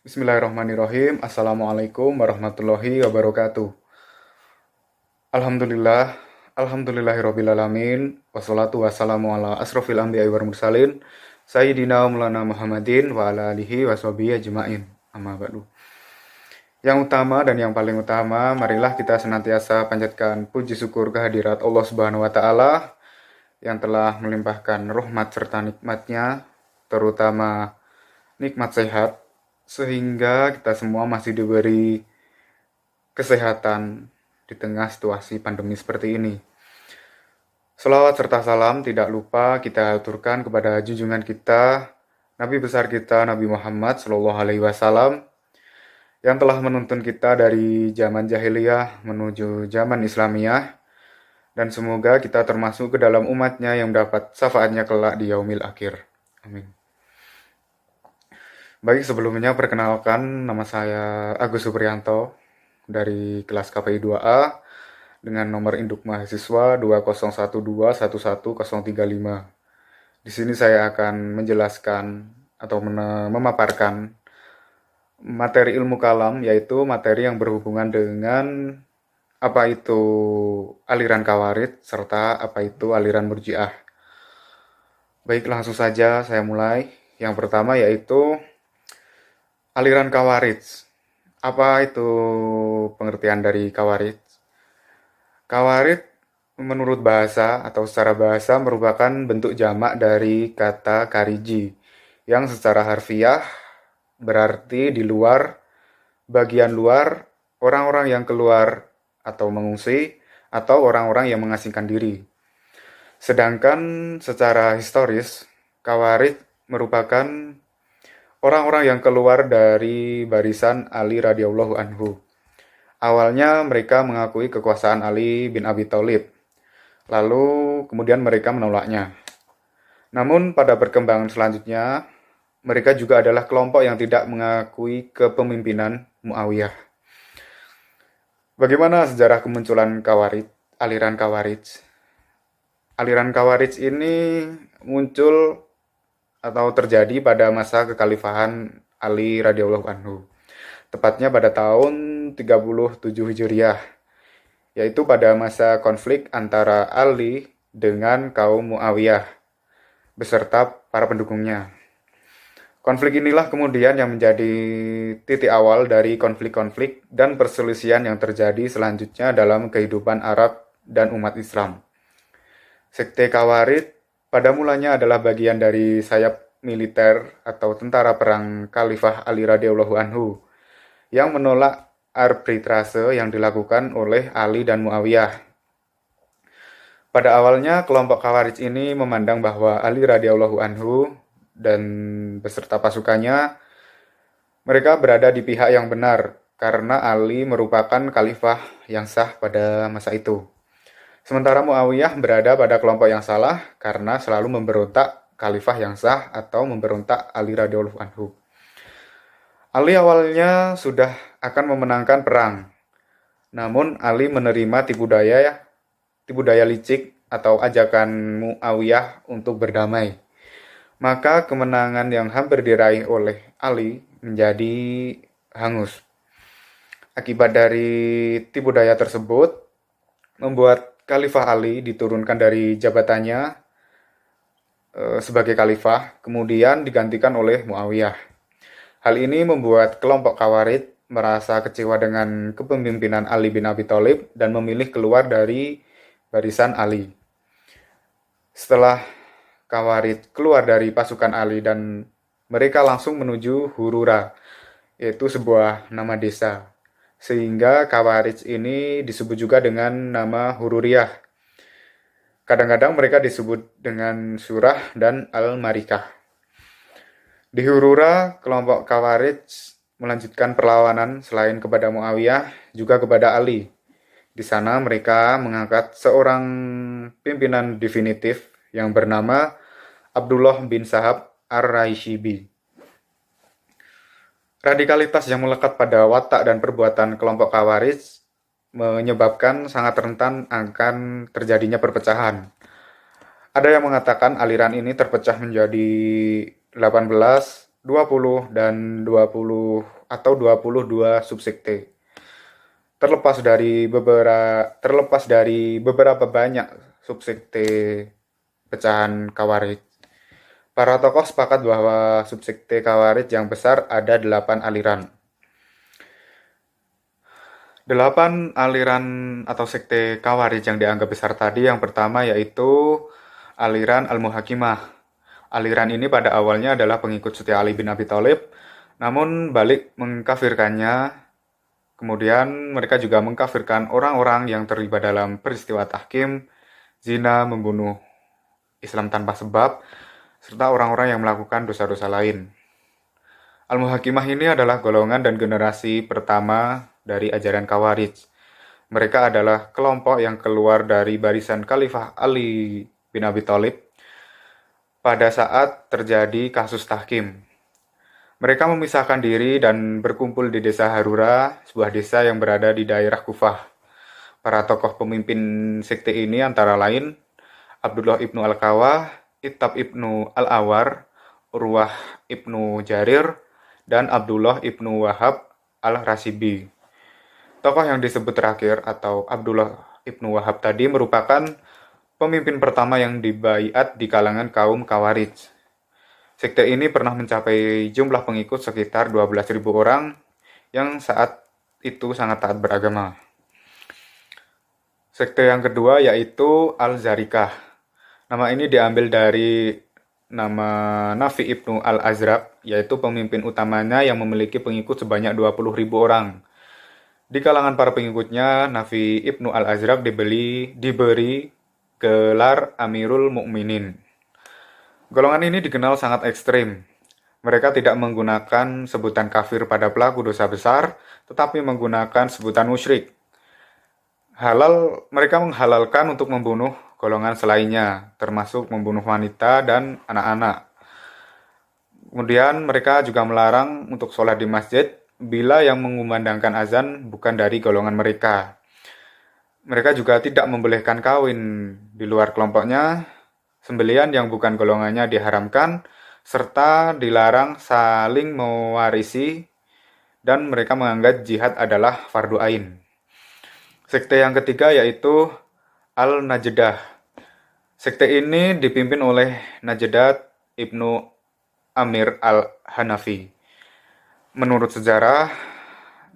Bismillahirrahmanirrahim. Assalamualaikum warahmatullahi wabarakatuh. Alhamdulillah, alhamdulillahirrabbilalamin. Wassalatu wassalamu ala asrofil anbiya'i wal mursalin. Sayyidina Maulana Muhammadin wa ala alihi washabihi ajma'in. Amma ba'du. Yang utama dan yang paling utama, marilah kita senantiasa panjatkan puji syukur kehadirat Allah Subhanahu wa taala yang telah melimpahkan rahmat serta nikmatnya, terutama nikmat sehat, sehingga kita semua masih diberi kesehatan di tengah situasi pandemi seperti ini. Selawat serta salam tidak lupa kita aturkan kepada junjungan kita, Nabi besar kita Nabi Muhammad SAW yang telah menuntun kita dari zaman jahiliyah menuju zaman Islamiyah, dan semoga kita termasuk ke dalam umatnya yang mendapat syafaatnya kelak di yaumil akhir. Amin. Baik, sebelumnya perkenalkan, nama saya Agus Supriyanto dari kelas KPI 2A dengan nomor induk mahasiswa 2012111035. Di sini saya akan menjelaskan atau memaparkan materi ilmu kalam, yaitu materi yang berhubungan dengan apa itu aliran Khawarij serta apa itu aliran Murji'ah. Baik, langsung saja saya mulai. Yang pertama yaitu aliran Khawarij. Apa itu pengertian dari Khawarij? Khawarij menurut bahasa atau secara bahasa merupakan bentuk jamak dari kata kariji yang secara harfiah berarti di luar, bagian luar, orang-orang yang keluar atau mengungsi, atau orang-orang yang mengasingkan diri. Sedangkan secara historis, Khawarij merupakan orang-orang yang keluar dari barisan Ali radhiyallahu anhu. Awalnya mereka mengakui kekuasaan Ali bin Abi Thalib, lalu kemudian mereka menolaknya. Namun pada perkembangan selanjutnya, mereka juga adalah kelompok yang tidak mengakui kepemimpinan Muawiyah. Bagaimana sejarah kemunculan Khawarij, aliran Khawarij? Aliran Khawarij ini muncul atau terjadi pada masa kekhalifahan Ali radhiyallahu anhu, tepatnya pada tahun 37 Hijriah, yaitu pada masa konflik antara Ali dengan kaum Muawiyah beserta para pendukungnya. Konflik inilah kemudian yang menjadi titik awal dari konflik-konflik dan perselisihan yang terjadi selanjutnya dalam kehidupan Arab dan umat Islam. Sekte Khawarij pada mulanya adalah bagian dari sayap militer atau tentara perang Khalifah Ali radhiyallahu anhu yang menolak arbitrase yang dilakukan oleh Ali dan Muawiyah. Pada awalnya kelompok Khawarij ini memandang bahwa Ali radhiyallahu anhu dan beserta pasukannya mereka berada di pihak yang benar karena Ali merupakan khalifah yang sah pada masa itu. Sementara Muawiyah berada pada kelompok yang salah karena selalu memberontak khalifah yang sah atau memberontak Ali radhiyallahu anhu. Ali awalnya sudah akan memenangkan perang. Namun Ali menerima tipu daya licik atau ajakan Muawiyah untuk berdamai. Maka kemenangan yang hampir diraih oleh Ali menjadi hangus. Akibat dari tipu daya tersebut, membuat Khalifah Ali diturunkan dari jabatannya sebagai khalifah, kemudian digantikan oleh Muawiyah. Hal ini membuat kelompok Khawarij merasa kecewa dengan kepemimpinan Ali bin Abi Thalib dan memilih keluar dari barisan Ali. Setelah Khawarij keluar dari pasukan Ali dan mereka langsung menuju Hurura, yaitu sebuah nama desa. Sehingga Khawarij ini disebut juga dengan nama Hururiyah. Kadang-kadang mereka disebut dengan Surah dan Al-Marikah. Di Hurura, kelompok Khawarij melanjutkan perlawanan selain kepada Muawiyah, juga kepada Ali. Di sana mereka mengangkat seorang pimpinan definitif yang bernama Abdullah bin Sahab Ar-Raishibi. Radikalitas yang melekat pada watak dan perbuatan kelompok Khawarij menyebabkan sangat rentan akan terjadinya perpecahan. Ada yang mengatakan aliran ini terpecah menjadi 18 20 dan 20 atau 22 subsekte. Terlepas dari beberapa banyak subsekte pecahan Khawarij, para tokoh sepakat bahwa subsekte Khawarij yang besar ada 8 aliran. 8 aliran atau sekte Khawarij yang dianggap besar tadi, yang pertama yaitu aliran Al-Muhakimah. Aliran ini pada awalnya adalah pengikut setia Ali bin Abi Thalib, namun balik mengkafirkannya. Kemudian mereka juga mengkafirkan orang-orang yang terlibat dalam peristiwa tahkim, zina, membunuh Islam tanpa sebab, serta orang-orang yang melakukan dosa-dosa lain. Al-Muhakimah ini adalah golongan dan generasi pertama dari ajaran Khawarij. Mereka adalah kelompok yang keluar dari barisan Khalifah Ali bin Abi Thalib pada saat terjadi kasus tahkim. Mereka memisahkan diri dan berkumpul di desa Harura, sebuah desa yang berada di daerah Kufah. Para tokoh pemimpin sekte ini antara lain Abdullah ibnu Al-Kawah, Ittab ibnu Al-Awar, Urwah ibnu Jarir, dan Abdullah ibnu Wahab Al-Rasibi. Tokoh yang disebut terakhir atau Abdullah ibnu Wahab tadi merupakan pemimpin pertama yang dibaiat di kalangan kaum Khawarij. Sekte ini pernah mencapai jumlah pengikut sekitar 12.000 orang yang saat itu sangat taat beragama. Sekte yang kedua yaitu Al-Zarikah. Nama ini diambil dari nama Nafi ibnu Al-Azraq, yaitu pemimpin utamanya yang memiliki pengikut sebanyak 20.000 orang. Di kalangan para pengikutnya, Nafi ibnu Al-Azraq diberi gelar Amirul Mukminin. Golongan ini dikenal sangat ekstrim. Mereka tidak menggunakan sebutan kafir pada pelaku dosa besar, tetapi menggunakan sebutan musyrik. Mereka menghalalkan untuk membunuh golongan selainnya, termasuk membunuh wanita dan anak-anak. Kemudian mereka juga melarang untuk sholat di masjid bila yang mengumandangkan azan bukan dari golongan mereka. Mereka juga tidak membolehkan kawin di luar kelompoknya, sembelian yang bukan golongannya diharamkan, serta dilarang saling mewarisi, dan mereka menganggap jihad adalah fardu ain. Sekte yang ketiga yaitu Al-Najdah. Sekte ini dipimpin oleh Najdat ibnu Amir al-Hanafi. Menurut sejarah,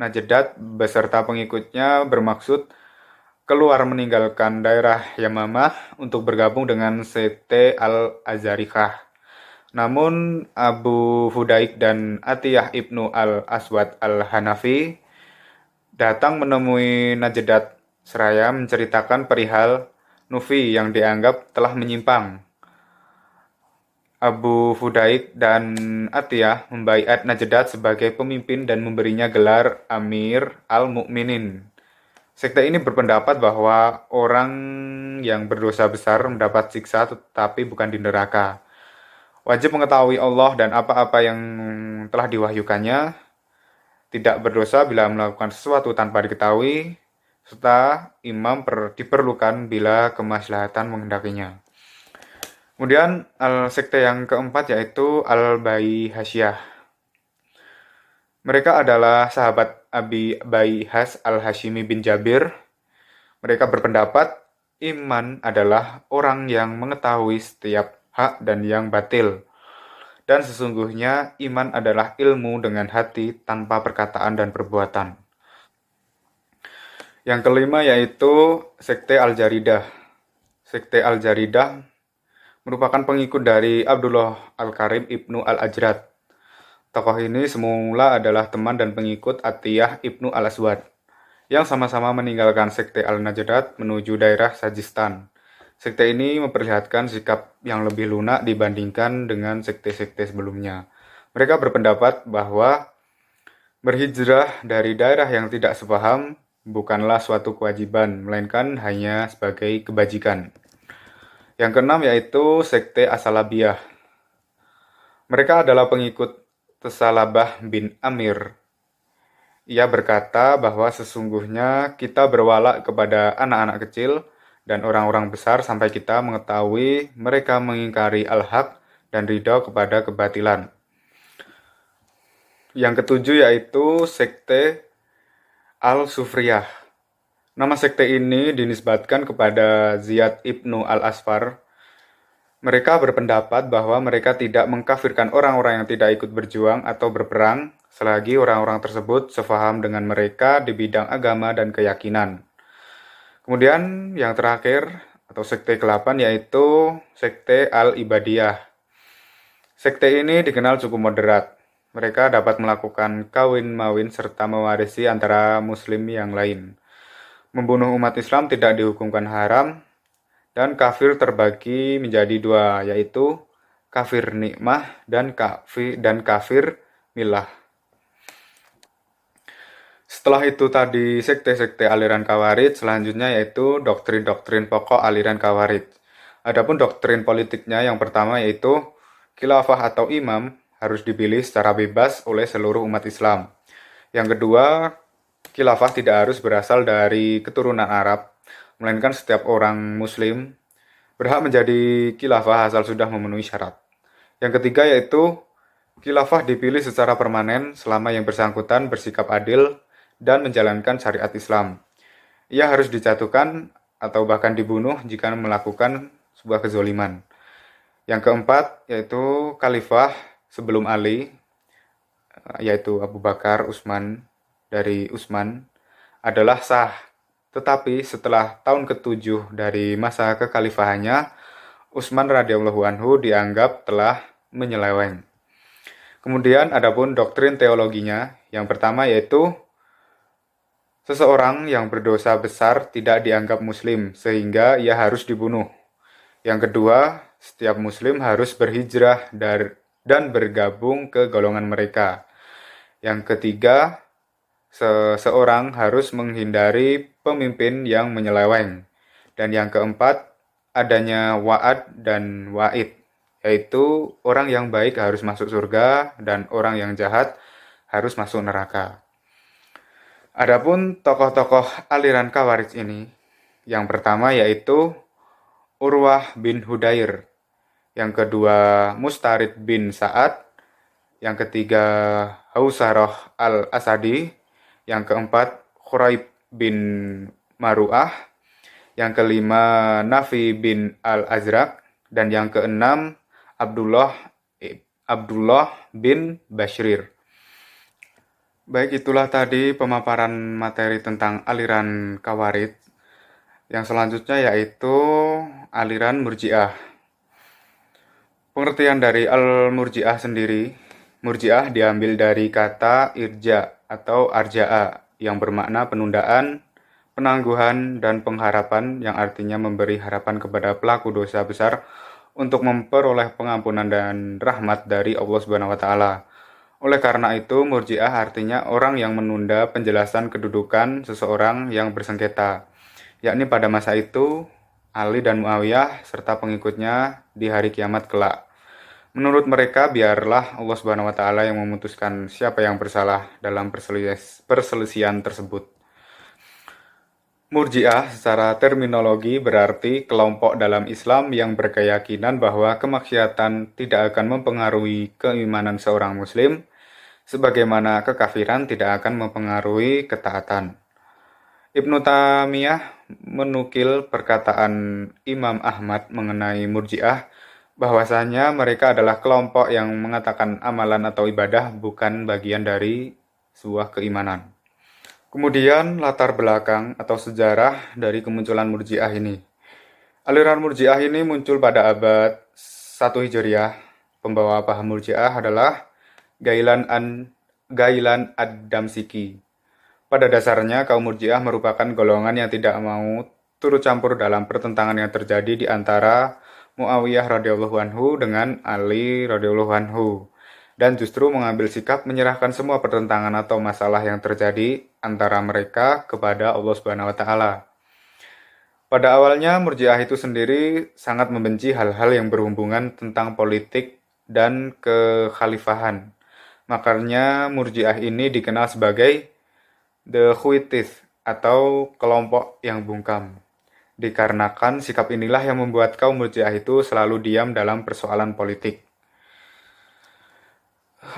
Najdat beserta pengikutnya bermaksud keluar meninggalkan daerah Yamamah untuk bergabung dengan sekte Al-Azarikah. Namun Abu Hudaik dan Atiyah ibnu Al-Aswad Al-Hanafi datang menemui Najdat seraya menceritakan perihal Nufi yang dianggap telah menyimpang. Abu Hudaik dan Atiyah membaiat Najdat sebagai pemimpin dan memberinya gelar Amir al-Mu'minin. Sekte ini berpendapat bahwa orang yang berdosa besar mendapat siksa tetapi bukan di neraka. Wajib mengetahui Allah dan apa-apa yang telah diwahyukannya, tidak berdosa bila melakukan sesuatu tanpa diketahui, serta imam diperlukan bila kemaslahatan menghendakinya. Kemudian sekte yang keempat yaitu Al-Baihasiyah. Mereka adalah sahabat Abi Baihas Al-Hashimi bin Jabir. Mereka berpendapat iman adalah orang yang mengetahui setiap hak dan yang batil. Dan sesungguhnya iman adalah ilmu dengan hati tanpa perkataan dan perbuatan. Yang kelima yaitu sekte Al-Jaridah. Sekte Al-Jaridah merupakan pengikut dari Abdullah Al-Karim ibnu Al-Ajrad. Tokoh ini semula adalah teman dan pengikut Atiyah ibnu Al-Aswad, yang sama-sama meninggalkan sekte Al-Najdat menuju daerah Sajistan. Sekte ini memperlihatkan sikap yang lebih lunak dibandingkan dengan sekte-sekte sebelumnya. Mereka berpendapat bahwa berhijrah dari daerah yang tidak sepaham bukanlah suatu kewajiban, melainkan hanya sebagai kebajikan. Yang keenam yaitu sekte As-Salabiyah. Mereka adalah pengikut Tsalabah bin Amir. Ia berkata bahwa sesungguhnya kita berwala kepada anak-anak kecil dan orang-orang besar sampai kita mengetahui mereka mengingkari al-haq dan ridha kepada kebatilan. Yang ketujuh yaitu sekte Al-Sufriyah. Nama sekte ini dinisbatkan kepada Ziyad ibnu Al-Asfar. Mereka berpendapat bahwa mereka tidak mengkafirkan orang-orang yang tidak ikut berjuang atau berperang selagi orang-orang tersebut sefaham dengan mereka di bidang agama dan keyakinan. Kemudian yang terakhir atau sekte ke-8 yaitu sekte Al-Ibadiyah. Sekte ini dikenal cukup moderat. Mereka dapat melakukan kawin mawin serta mewarisi antara muslim yang lain. Membunuh umat Islam tidak dihukumkan haram, dan kafir terbagi menjadi dua, yaitu kafir nikmah dan kafir milah. Setelah itu tadi sekte-sekte aliran Khawarij, selanjutnya yaitu doktrin-doktrin pokok aliran Khawarij. Adapun doktrin politiknya yang pertama yaitu khilafah atau imam harus dipilih secara bebas oleh seluruh umat Islam. Yang kedua, khilafah tidak harus berasal dari keturunan Arab, melainkan setiap orang Muslim berhak menjadi khilafah asal sudah memenuhi syarat. Yang ketiga yaitu khilafah dipilih secara permanen selama yang bersangkutan bersikap adil dan menjalankan syariat Islam. Ia harus dijatuhkan atau bahkan dibunuh jika melakukan sebuah kezoliman. Yang keempat yaitu khalifah sebelum Ali, yaitu Abu Bakar, dari Utsman, adalah sah. Tetapi setelah tahun ke-7 dari masa kekhalifahannya, Utsman radhiyallahu anhu dianggap telah menyeleweng. Kemudian adapun doktrin teologinya, yang pertama yaitu seseorang yang berdosa besar tidak dianggap muslim sehingga ia harus dibunuh. Yang kedua, setiap muslim harus berhijrah dan bergabung ke golongan mereka. Yang ketiga, seseorang harus menghindari pemimpin yang menyeleweng. Dan yang keempat, adanya wa'ad dan wa'id, yaitu orang yang baik harus masuk surga dan orang yang jahat harus masuk neraka. Adapun tokoh-tokoh aliran Khawarij ini, yang pertama yaitu Urwah bin Hudair, yang kedua Mustarid bin Sa'ad, yang ketiga Hausarah al-Asadi, yang keempat Khuraib bin Maru'ah, yang kelima Nafi bin al-Azraq, dan yang keenam Abdullah bin Bashir. Baik, itulah tadi pemaparan materi tentang aliran Khawarij. Yang selanjutnya yaitu aliran Murji'ah. Pengertian dari al-Murji'ah sendiri, Murji'ah diambil dari kata irja atau arja'a yang bermakna penundaan, penangguhan, dan pengharapan yang artinya memberi harapan kepada pelaku dosa besar untuk memperoleh pengampunan dan rahmat dari Allah Subhanahu wa taala. Oleh karena itu, Murji'ah artinya orang yang menunda penjelasan kedudukan seseorang yang bersengketa, yakni pada masa itu Ali dan Muawiyah serta pengikutnya di hari kiamat kelak. Menurut mereka, biarlah Allah Subhanahu wa taala yang memutuskan siapa yang bersalah dalam perselisihan tersebut. Murji'ah secara terminologi berarti kelompok dalam Islam yang berkeyakinan bahwa kemaksiatan tidak akan mempengaruhi keimanan seorang muslim, sebagaimana kekafiran tidak akan mempengaruhi ketaatan. Ibnu Taimiyah menukil perkataan Imam Ahmad mengenai Murji'ah, bahwasanya mereka adalah kelompok yang mengatakan amalan atau ibadah bukan bagian dari sebuah keimanan. Kemudian latar belakang atau sejarah dari kemunculan Murji'ah ini. Aliran Murji'ah ini muncul pada abad 1 Hijriah. Pembawa paham Murji'ah adalah Gailan ad-Damsyiki. Pada dasarnya, kaum Murji'ah merupakan golongan yang tidak mau turut campur dalam pertentangan yang terjadi di antara Muawiyah radhiyallahu anhu dengan Ali radhiyallahu anhu, dan justru mengambil sikap menyerahkan semua pertentangan atau masalah yang terjadi antara mereka kepada Allah Subhanahu wa taala. Pada awalnya, Murji'ah itu sendiri sangat membenci hal-hal yang berhubungan tentang politik dan kekhalifahan. Makanya Murji'ah ini dikenal sebagai The Khuwaitith atau kelompok yang bungkam. Dikarenakan sikap inilah yang membuat kaum Murji'ah itu selalu diam dalam persoalan politik.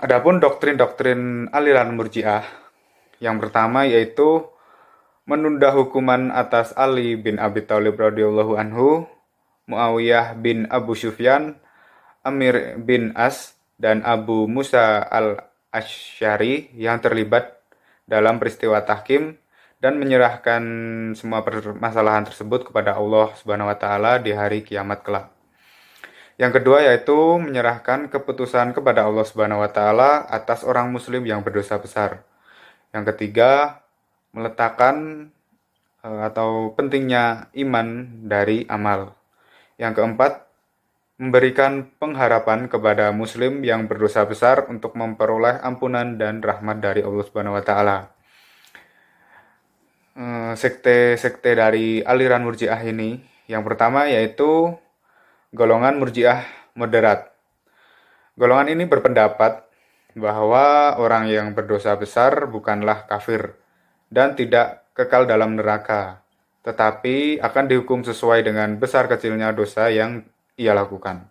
Adapun doktrin-doktrin aliran Murji'ah, yang pertama yaitu menunda hukuman atas Ali bin Abi Thalib radhiyallahu anhu, Muawiyah bin Abu Sufyan, Amir bin As, dan Abu Musa al-Asy'ari yang terlibat dalam peristiwa tahkim dan menyerahkan semua permasalahan tersebut kepada Allah Subhanahu wa taala di hari kiamat kelak. Yang kedua yaitu menyerahkan keputusan kepada Allah Subhanahu wa taala atas orang muslim yang berdosa besar. Yang ketiga, meletakkan atau pentingnya iman dari amal. Yang keempat, memberikan pengharapan kepada muslim yang berdosa besar untuk memperoleh ampunan dan rahmat dari Allah Subhanahu wa taala. Sekte-sekte dari aliran Murji'ah ini, yang pertama yaitu golongan Murji'ah moderat. Golongan ini berpendapat bahwa orang yang berdosa besar bukanlah kafir dan tidak kekal dalam neraka, tetapi akan dihukum sesuai dengan besar kecilnya dosa yang ia lakukan.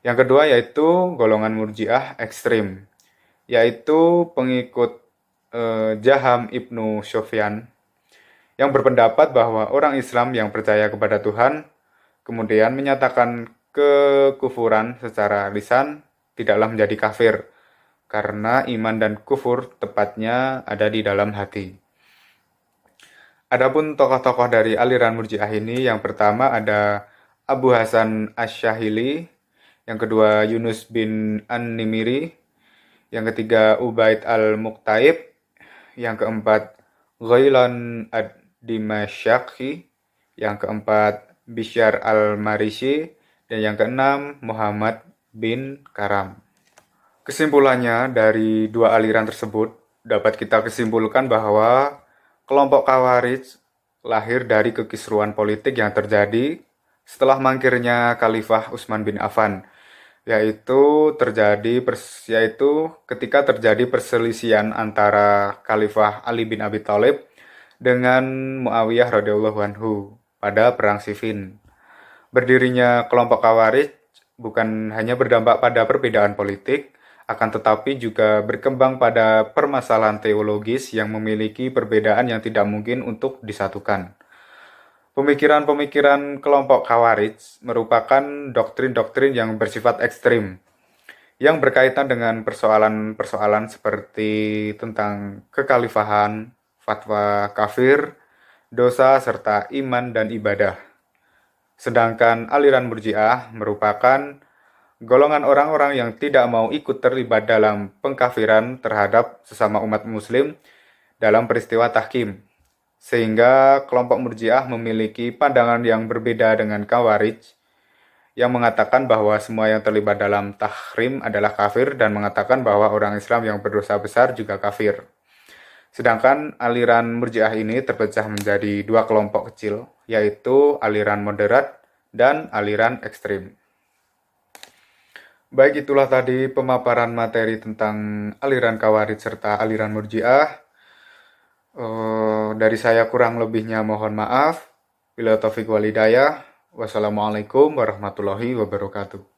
Yang kedua yaitu golongan Murji'ah ekstrim, yaitu pengikut Jaham ibnu Sufyan, yang berpendapat bahwa orang Islam yang percaya kepada Tuhan kemudian menyatakan kekufuran secara lisan tidaklah menjadi kafir, karena iman dan kufur tepatnya ada di dalam hati. Adapun tokoh-tokoh dari aliran Murji'ah ini, yang pertama ada Abu Hasan Asy-Syahili, yang kedua Yunus bin An-Nimiri, yang ketiga Ubaid al-Muqtaib, yang keempat Ghailan ad-Dimasyaqi, yang keempat Bishyar al-Marisi, dan yang keenam Muhammad bin Karam. Kesimpulannya dari dua aliran tersebut dapat kita kesimpulkan bahwa kelompok Khawarij lahir dari kekisruan politik yang terjadi setelah mangkirnya Khalifah Utsman bin Affan, yaitu ketika terjadi perselisihan antara Khalifah Ali bin Abi Thalib dengan Muawiyah radhiyallahu anhu pada perang Siffin. Berdirinya kelompok Khawarij bukan hanya berdampak pada perbedaan politik, akan tetapi juga berkembang pada permasalahan teologis yang memiliki perbedaan yang tidak mungkin untuk disatukan. Pemikiran-pemikiran kelompok Khawarij merupakan doktrin-doktrin yang bersifat ekstrim, yang berkaitan dengan persoalan-persoalan seperti tentang kekhalifahan, fatwa kafir, dosa, serta iman dan ibadah. Sedangkan aliran Murji'ah merupakan golongan orang-orang yang tidak mau ikut terlibat dalam pengkafiran terhadap sesama umat muslim dalam peristiwa tahkim. Sehingga kelompok Murji'ah memiliki pandangan yang berbeda dengan Khawarij, yang mengatakan bahwa semua yang terlibat dalam tahrim adalah kafir dan mengatakan bahwa orang Islam yang berdosa besar juga kafir. Sedangkan aliran Murji'ah ini terpecah menjadi dua kelompok kecil, yaitu aliran moderat dan aliran ekstrim. Baik, itulah tadi pemaparan materi tentang aliran Khawarij serta aliran Murji'ah. Dari saya kurang lebihnya mohon maaf. Bila taufik wal hidayah. Wassalamualaikum warahmatullahi wabarakatuh.